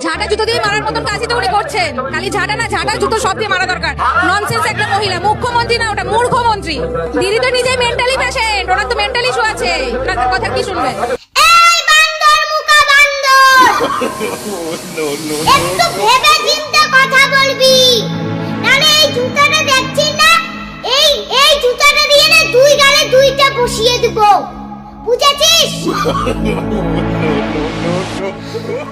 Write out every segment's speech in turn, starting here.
ঝাঁটা জুতো দিয়ে মারার মতন কাজই তো উনি করছেন। খালি ঝাঁটা না, ঝাঁটা জুতো সব দিয়ে মারা দরকার। ননসেন্স একটা মহিলা, মুখ্যমন্ত্রী না, ওটা মূর্খমন্ত্রী। দিদি তো নিজেই মেন্টালি পেশেন্ট, ওনার তো মেন্টালি ইস্যু আছে, ওনার কথা কি শুনবে? এই বান্দর মুখা বান্দর, একটু ভেবে চিন্তে কথা বলবি, নালে এই জুতাটা দেখছিস না, এই জুতাটা দিয়ে না দুই গালে দুইটা বসিয়ে দেব, বুঝেছিস?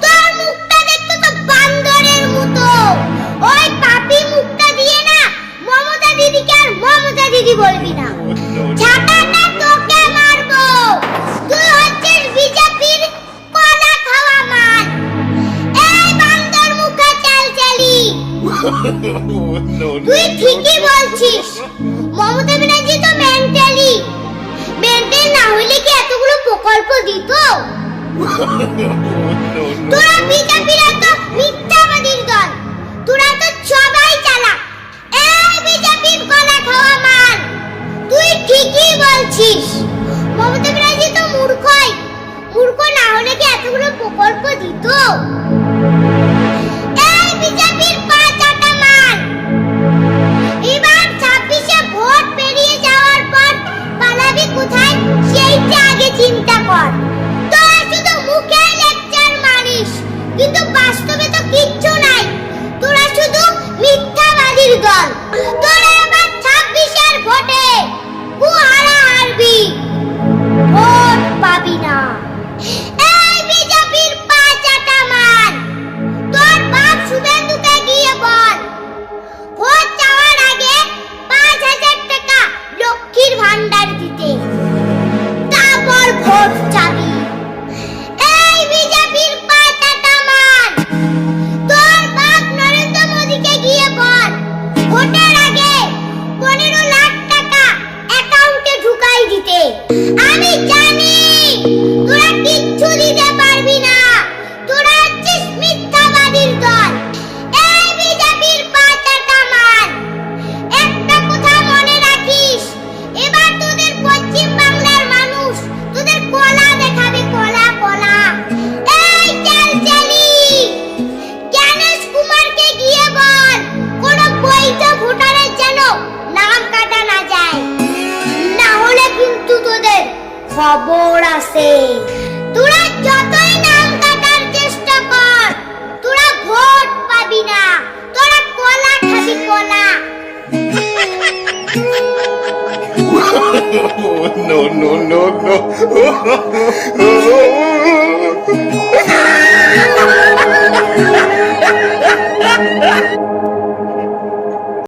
তোর মুখটা দেখতে তো বান্দরের মতো, ওই পাপী মুখটা দিয়ে না মমতা দিদিকে আর মমতা দিদি বলবি না। ঝাঁটাটা তোকে মারবো, তুই হচ্ছিস বিজেপির কলা খাওয়া মাল। এই বান্দর মুখে চালচালি, তুই ঠিকই বলছিস, মমতা ব্যানার্জি তো মেন্টাল না হইলে কি এতগুলো প্রকল্প দিত? তোরা বিজেপিরা তো মিথ্যাবাদীর দল, তোরা তো সবাই চালাক। এই বিজেপির গলা খাওয়া মাল, তুই ঠিকই বলছিস, মমতা ব্যানার্জি তো মূর্খ না হলে কি এতগুলো প্রকল্প দিত? এই বিজেপির পা চাটা মাল, এবার 26-এ ভোট পেরিয়ে যাওয়ার পর পালাবি কোথায় সেইটা আগে চিন্তা কর। তোরা শুধু মুখে লেকচার মারিস, কিন্তু বাস্তবে তো কিচ্ছু নাই, তোরা শুধু মিথ্যাবাদীর দল। তোরা এবার 26-এর ভোটে হারবি, ভোট পাবি না। এই বিজেপির পা চাটা মাল, তোর বাপ শুভেন্দুকে গিয়ে বল ভোট চাওয়ার আগে 5,000 টাকা লক্ষ্মীর ভান্ডার দিতে, তারপর ভোট চাবি। এই বিজেপির পা চাটা মাল, তোর বাপ নরেন্দ্র মোদীকে গিয়ে বল ভোটের আগে 15 লাখ টাকা অ্যাকাউন্টে ঢুকাই দিতে। আমি জানি তোরা কিচ্ছু দিতে পারবি না, তোরা হচ্ছিস মিথ্যাবাদীর দল। এই বিজেপির পা চাটা মাল, একটা কথা মনে রাখিস, এবার তোদের পশ্চিম বাংলার মানুষ তোদের কলা দেখাবে, কলা কলা। এই চালচালি, জ্ঞানেশ কুমারকে গিয়ে বল কোন বৈধ ভোটারের যেন নাম কাটা না যায়, না হলে কিন্তু তোদের খবর আছে। তোরা যতই নাম কাটার চেষ্টা কর, তোরা ভোট পাবি না, তোরা কলা খাবি, কলা। No, no, no, no.